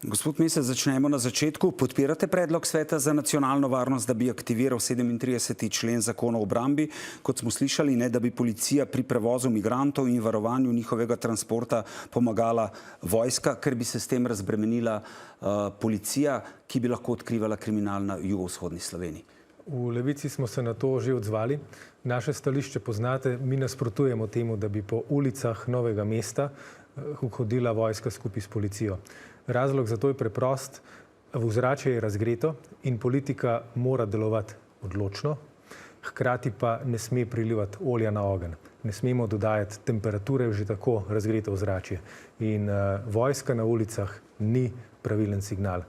Gospod Mesec, začnemo na začetku. Podpirate predlog Sveta za nacionalno varnost, da bi aktiviral 37. člen zakona o obrambi, kot smo slišali, ne, da bi policija pri prevozu migrantov in varovanju njihovega transporta pomagala vojska, ker bi se s tem razbremenila policija, ki bi lahko odkrivala kriminal na jugovzhodni Sloveniji? V Levici smo se na to že odzvali. Naše stališče poznate, mi nasprotujemo temu, da bi po ulicah Novega mesta hodila vojska skupaj s policijo. Razlog za to je preprost, ozračje je razgreto in politika mora delovati odločno, hkrati pa ne sme prilivati olja na ogenj. Ne smemo dodajati temperature v že tako razgreto ozračje. In vojska na ulicah ni pravilen signal.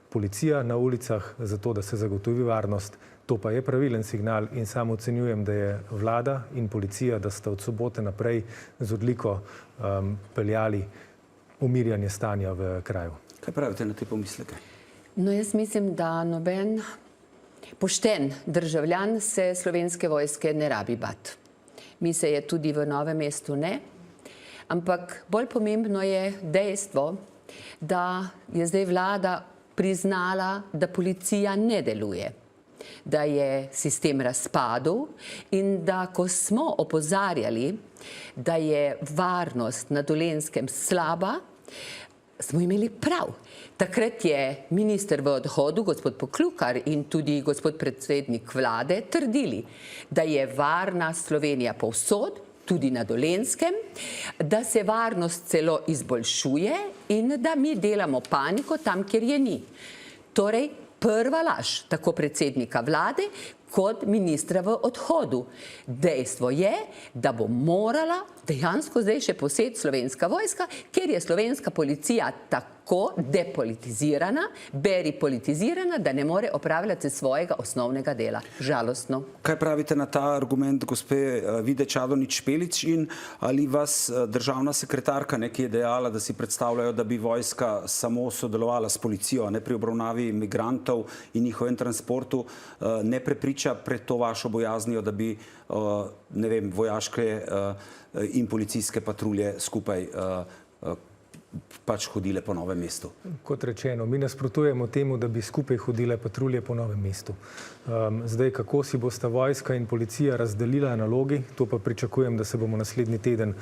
Policija na ulicah zato, da se zagotovi varnost, to pa je pravilen signal in samo ocenjujem, da je vlada in policija, da sta od sobote naprej z odliko peljali umirjanje stanja v kraju. Kaj pravite na te pomisleke? No, jaz mislim, da noben pošten državljan se Slovenske vojske ne rabi bati. Mi se je tudi v Novem mestu ne, ampak bolj pomembno je dejstvo, da je zdaj vlada priznala, da policija ne deluje, da je sistem razpadel in da, ko smo opozarjali, da je varnost na Dolenjskem slaba, smo imeli prav. Takrat je minister v odhodu, gospod Poklukar, in tudi gospod predsednik vlade trdili, da je varna Slovenija povsod, tudi na Dolenjskem, da se varnost celo izboljšuje in da mi delamo paniko tam, kjer je ni. Torej, prva laž tako predsednika vlade kot ministra v odhodu. Dejstvo je, da bo morala dejansko zdaj še posebej Slovenska vojska, ker je slovenska policija tako depolitizirana, beri politizirana, da ne more opravljati svojega osnovnega dela. Žalostno. Kaj pravite na ta argument gospe Vide Čadonič Špelič in ali vas državna sekretarka, ki je dejala, da si predstavljajo, da bi vojska samo sodelovala s policijo, ne pri obravnavi migrantov in njihovem transportu, ne prepriča pred to vašo bojaznijo, da bi, ne vem, vojaške in policijske patrulje skupaj pač hodile po Novem mestu? Kot rečeno, mi nasprotujemo temu, da bi skupaj hodile patrulje po Novem mestu. Zdaj, kako si bosta vojska in policija razdelila nalogi, to pa pričakujem, da se bomo naslednji teden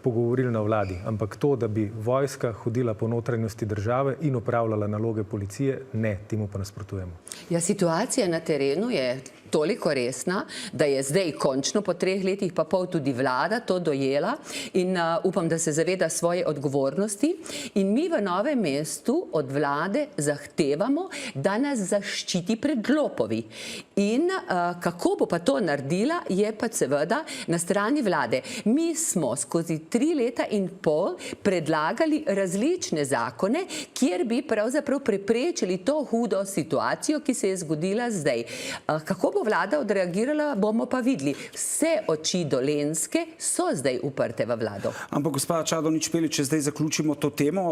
pogovorili na vladi. Ampak to, da bi vojska hodila po notranjosti države in opravljala naloge policije, ne, temu pa nasprotujemo. Ja, situacija na terenu je toliko resna, da je zdaj končno po 3 letih pa pol tudi vlada to dojela in upam, da se zaveda svoje odgovornosti. In mi v Novem mestu od vlade zahtevamo, da nas zaščiti pred lopovi. In kako bo pa to naredila, je pa seveda na strani vlade. Mi smo skozi 3 leta in pol predlagali različne zakone, kjer bi pravzaprav preprečili to hudo situacijo, ki se je zgodila zdaj. Kako bo vlada odreagirala, bomo pa videli. Vse oči Dolenjske so zdaj uprte v vlado. Ampak gospa Čadonič Špelič, če zdaj zaključimo to temo,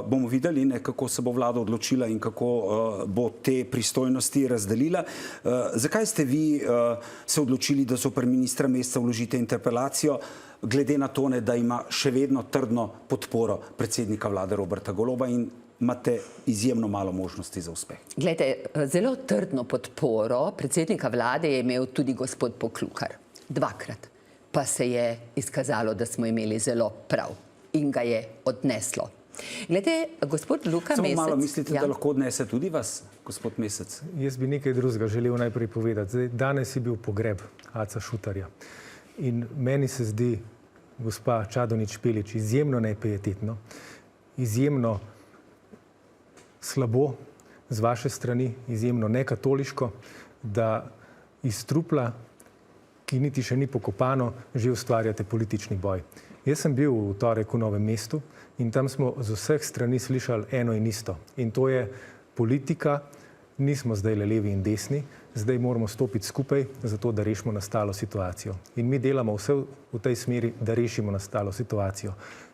bomo videli, kako se bo vlada odločila in kako bo te pristojnosti razdelila. Zakaj ste vi se odločili, da zoper ministra Mesca vložite interpelacijo, glede na to, da ima še vedno trdno podporo predsednika vlade Roberta Goloba in imate izjemno malo možnosti za uspeh? Glejte, zelo trdno podporo predsednika vlade je imel tudi gospod Poklukar. 2-krat. Pa se je izkazalo, da smo imeli zelo prav in ga je odneslo. Glede, gospod Luka Mesec... Samo malo mislite, da lahko odnese tudi vas, gospod Mesec? Jaz bi nekaj drugega želel najprej povedati. Danes je bil pogreb Aca Šutarja. In meni se zdi, gospa Čadonič Špelič, izjemno nepietetno, izjemno slabo z vaše strani, izjemno nekatoliško, da iz trupla, ki niti še ni pokopano, že ustvarjate politični boj. Jaz sem bil v torek v Novem mestu in tam smo z vseh strani slišali eno in isto. In to je politika, nismo zdaj le levi in desni, zdaj moramo stopiti skupaj, zato da rešimo nastalo situacijo. In mi delamo vse v tej smeri, da rešimo nastalo situacijo.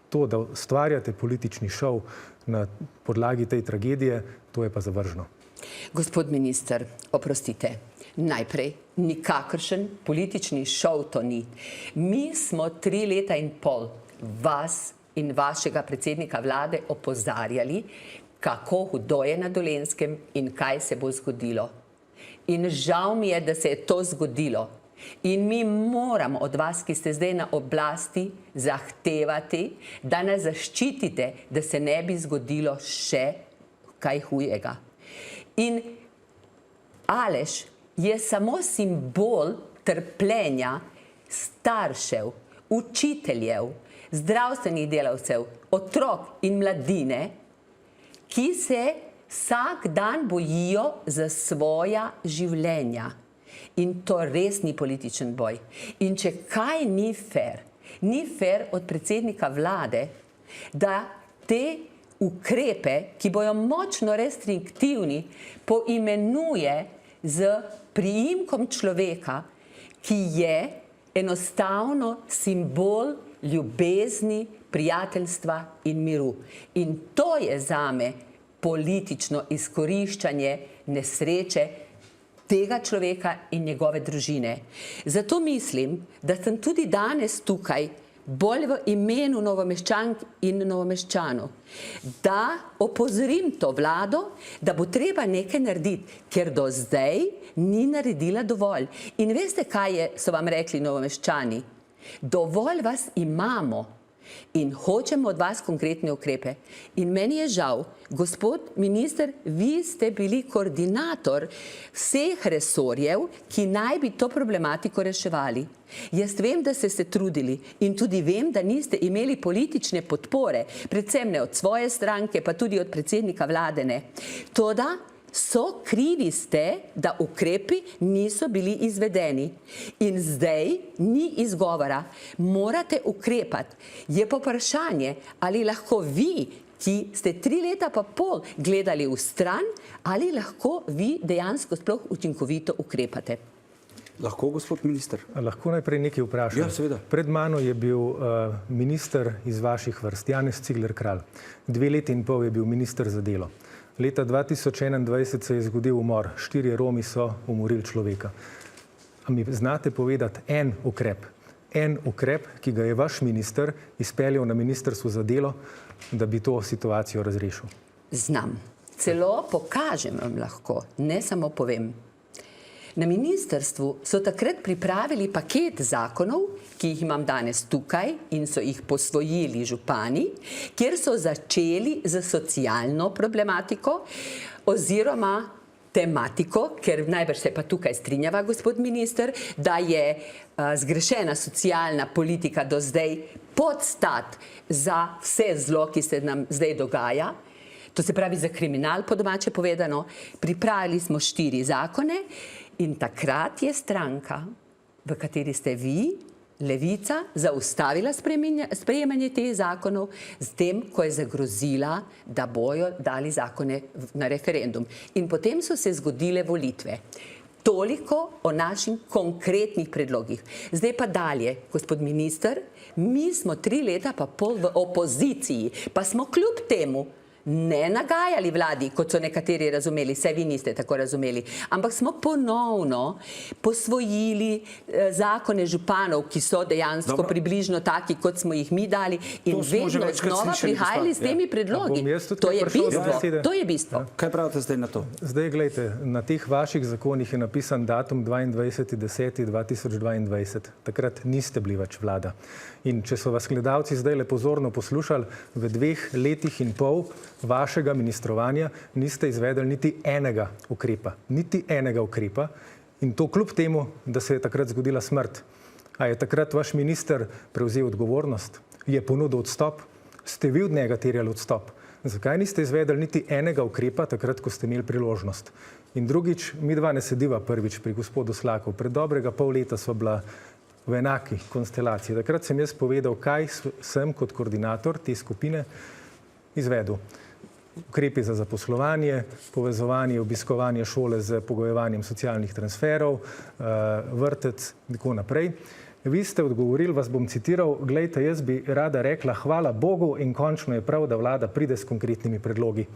To, da ustvarjate politični šov na podlagi tej tragedije, to je pa zavržno. Gospod minister, oprostite, najprej nikakršen politični šov to ni. Mi smo 3 leta in pol vas in vašega predsednika vlade opozarjali, kako hudo je na Dolenjskem in kaj se bo zgodilo. In žal mi je, da se je to zgodilo. In mi moramo od vas, ki ste zdaj na oblasti, zahtevati, da nas zaščitite, da se ne bi zgodilo še kaj hujega. In Aleš je samo simbol trpljenja staršev, učiteljev, zdravstvenih delavcev, otrok in mladine, ki se vsak dan bojijo za svoja življenja. In to res ni političen boj. In če kaj ni fair od predsednika vlade, da te ukrepe, ki bojo močno restriktivni, poimenuje z priimkom človeka, ki je enostavno simbol ljubezni, prijateljstva in miru. In to je zame politično izkoriščanje nesreče tega človeka in njegove družine. Zato mislim, da sem tudi danes tukaj bolj v imenu Novomeščank in Novomeščanov, da opozorim to vlado, da bo treba nekaj narediti, ker do zdaj ni naredila dovolj. In veste, kaj so vam rekli Novomeščani? Dovolj vas imamo in hočemo od vas konkretne ukrepe. In meni je žal, gospod minister, vi ste bili koordinator vseh resorjev, ki naj bi to problematiko reševali. Jaz vem, da ste se trudili in tudi vem, da niste imeli politične podpore, predvsem ne od svoje stranke, pa tudi od predsednika vlade ne. Toda so krivi ste, da ukrepi niso bili izvedeni. In zdaj ni izgovora. Morate ukrepati. Je pa vprašanje, ali lahko vi, ki ste 3 leta pa pol gledali v stran, ali lahko vi dejansko sploh učinkovito ukrepate. Lahko, gospod minister? Lahko najprej nekaj vprašam. Ja, seveda. Pred mano je bil minister iz vaših vrst, Janez Cigler Kralj. 2 leti in pol je bil minister za delo. Leta 2021 se je zgodil umor. 4 Romi so umorili človeka. A mi znate povedati en ukrep, ki ga je vaš minister izpeljal na Ministrstvu za delo, da bi to situacijo razrešil? Znam. Celo pokažem vam lahko, ne samo povem. Na ministrstvu so takrat pripravili paket zakonov, ki jih imam danes tukaj in so jih posvojili župani, kjer so začeli z socialno problematiko oziroma tematiko, ker najbrž se pa tukaj strinjava, gospod minister, da je zgrešena socialna politika do zdaj podstat za vse zlo, ki se nam zdaj dogaja. To se pravi za kriminal, po domače povedano. Pripravili smo 4 zakone in takrat je stranka, v kateri ste vi, Levica, zaustavila sprejemanje teh zakonov s tem, ko je zagrozila, da bojo dali zakone na referendum. In potem so se zgodile volitve. Toliko o naših konkretnih predlogih. Zdaj pa dalje, gospod minister, mi smo 3 leta pa pol v opoziciji, pa smo kljub temu ne nagajali vladi, kot so nekateri razumeli, saj vi niste tako razumeli, ampak smo ponovno posvojili zakone županov, ki so dejansko približno taki, kot smo jih mi dali in vedno znova prihajali s temi predlogi. To je bistvo. To je bistvo. Kaj pravite zdaj na to? Zdaj, gledajte, na teh vaših zakonih je napisan datum 22.10.2022. Takrat niste bili več vlada. In če so vas gledalci zdaj le pozorno poslušali, v 2 letih in pol vašega ministrovanja niste izvedli niti enega ukrepa. Niti enega ukrepa. In to kljub temu, da se je takrat zgodila smrt. A je takrat vaš minister prevzel odgovornost? Je ponudil odstop? Ste vi od njega terjali odstop? Zakaj niste izvedli niti enega ukrepa takrat, ko ste imeli priložnost? In drugič, midva ne sediva prvič pri gospodu Slaku. Pred dobrega pol leta sva bila v enaki konstelaciji. Takrat sem jaz povedal, kaj sem kot koordinator te skupine izvedel. Ukrepi za zaposlovanje, povezovanje, obiskovanje šole z pogojevanjem socialnih transferov, vrtec in tako naprej. Vi ste odgovorili, vas bom citiral, glejte, jaz bi rada rekla, hvala Bogu in končno je prav, da vlada pride s konkretnimi predlogi.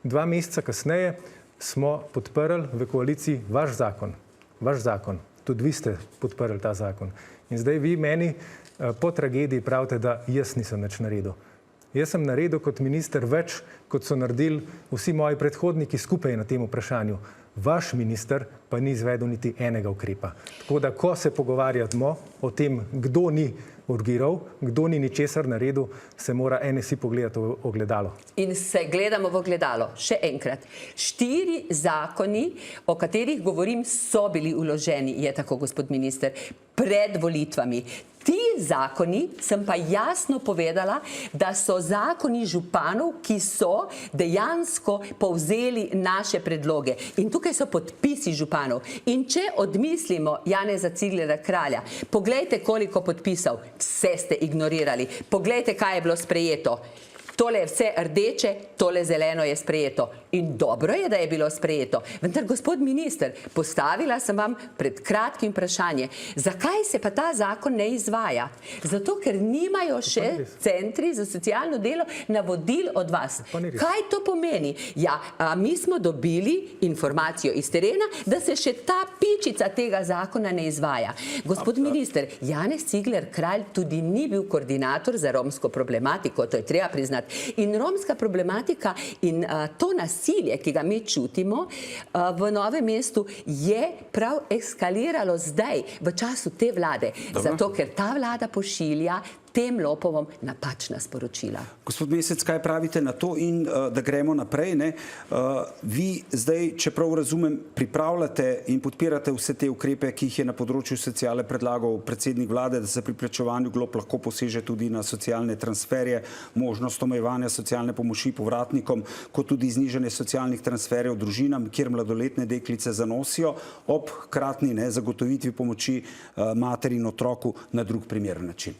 2 meseca kasneje smo podprli v koaliciji vaš zakon. Vaš zakon. Tudi vi ste podprli ta zakon. In zdaj vi meni po tragediji pravite, da jaz nisem nič naredil. Jaz sem naredil kot minister več, kot so naredili vsi moji predhodniki skupaj na tem vprašanju. Vaš minister pa ni izvedel niti enega ukrepa. Tako da, ko se pogovarjamo o tem, kdo ni urgiral, kdo ni ničesar naredil, se mora NSI pogledati v ogledalo. In se gledamo v ogledalo. Še enkrat. 4 zakoni, o katerih govorim, so bili vloženi, je tako, gospod minister, pred volitvami. Ti zakoni, sem pa jasno povedala, da so zakoni županov, ki so dejansko povzeli naše predloge. In tukaj so podpisi županov. In če odmislimo Janeza Ciglerja Kralja, poglejte, koliko podpisov, vse ste ignorirali. Poglejte, kaj je bilo sprejeto. Tole je vse rdeče, tole zeleno je sprejeto. In dobro je, da je bilo sprejeto. Vendar, gospod minister, postavila sem vam pred kratkim vprašanje, zakaj se pa ta zakon ne izvaja? Zato, ker nimajo še centri za socialno delo navodil od vas. Kaj to pomeni? Ja, mi smo dobili informacijo iz terena, da se še ta pičica tega zakona ne izvaja. Gospod minister, Janez Cigler Kralj tudi ni bil koordinator za romsko problematiko, to je treba priznati. In romska problematika in to nasilje, ki ga mi čutimo v Novem mestu, je prav eskaliralo zdaj, v času te vlade. Zato, ker ta vlada pošilja tem lopovom napačna sporočila. Gospod Mesec, kaj pravite na to in da gremo naprej? Vi zdaj, čeprav razumem, pripravljate in podpirate vse te ukrepe, ki jih je na področju sociale predlagal predsednik vlade, da se pri plačevanju glob lahko poseže tudi na socialne transferje, možnost omejevanja socialne pomoči povratnikom, kot tudi znižanje socialnih transferjev družinam, kjer mladoletne deklice zanosijo, ob hkratni zagotovitvi pomoči materi in otroku na drug primeren način.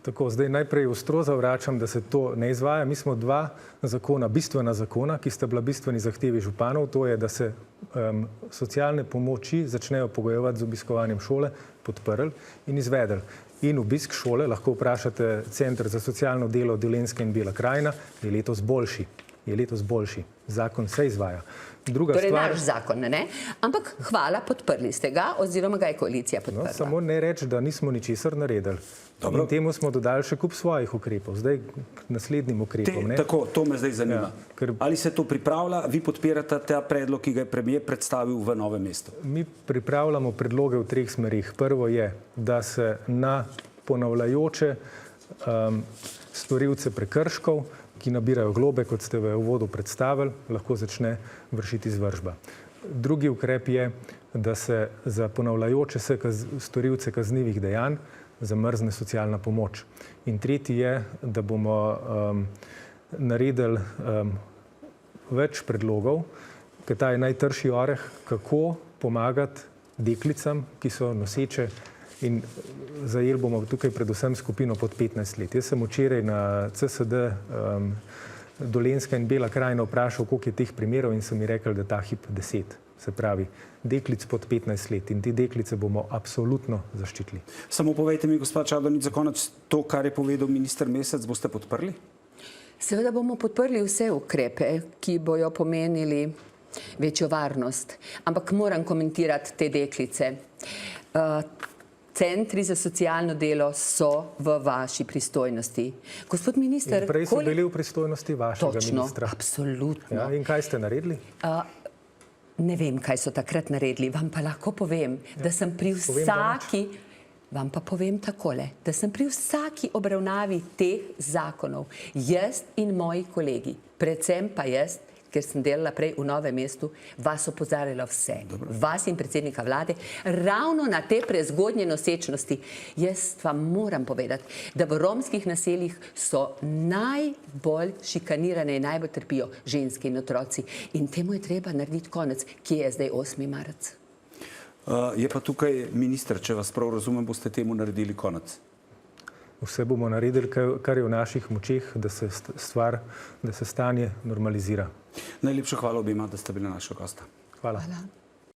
Tako, zdaj najprej ostro zavračam, da se to ne izvaja. Mi smo 2 zakona, bistvena zakona, ki sta bila bistveni zahtevi županov, to je, da se socialne pomoči začnejo pogojevati z obiskovanjem šole, podprli in izvedli. In obisk šole, lahko vprašate Center za socialno delo Dolenjska in Bela krajina, je letos boljši. Je letos boljši. Zakon se izvaja. Torej naš zakon, ne? Ampak hvala, podprli ste ga, oziroma ga je koalicija podprla. Samo ne reči, da nismo ničesar naredili. In temu smo dodali še kup svojih ukrepov. Zdaj k naslednjim ukrepom. Tako, to me zdaj zanima. Ali se to pripravlja, vi podpirate ta predlog, ki ga je premier predstavil v Novem mestu? Mi pripravljamo predloge v 3 smerih. Prvo je, da se na ponavljajoče storilce prekrškov, ki nabirajo globe, kot ste v uvodu predstavili, lahko začne vršiti izvršba. Drugi ukrep je, da se za ponavljajoče se storilce kaznivih dejanj zamrzne socialna pomoč. In tretji je, da bomo naredili več predlogov, ker ta je najtrši oreh, kako pomagati deklicam, ki so noseče, in zajeli bomo tukaj predvsem skupino pod 15 let. Jaz sem včeraj na CSD Dolenjska in Bela krajina vprašal, koliko je teh primerov, in so mi rekli, da ta hip 10. Se pravi, deklic pod 15 let, in te deklice bomo absolutno zaščitili. Samo povejte mi, gospod Čadonič, za konec, to, kar je povedal minister Mesec, boste podprli? Seveda bomo podprli vse ukrepe, ki bojo pomenili večjo varnost. Ampak moram komentirati te deklice. Centri za socialno delo so v vaši pristojnosti. Gospod minister... In prej so bili v pristojnosti vašega ministra. Točno, absolutno. In kaj ste naredili? Ne vem, kaj so takrat naredili. Vam pa lahko povem, da sem pri vsaki... Vam pa povem takole, da sem pri vsaki obravnavi teh zakonov, jaz in moji kolegi, predvsem pa jaz, ker sem delala prej v Novem mestu, vas opozarjala vse. Vas in predsednika vlade, ravno na te prezgodnje nosečnosti. Jaz vam moram povedati, da v romskih naseljih so najbolj šikanirane in najbolj trpijo ženske in otroci. In temu je treba narediti konec. Kje je zdaj 8. marec? Je pa tukaj minister, če vas prav razumem, boste temu naredili konec. Vse bomo naredili, kar je v naših močeh, da se stanje normalizira. Najlepša hvala obima, da ste bili naša gosta. Hvala.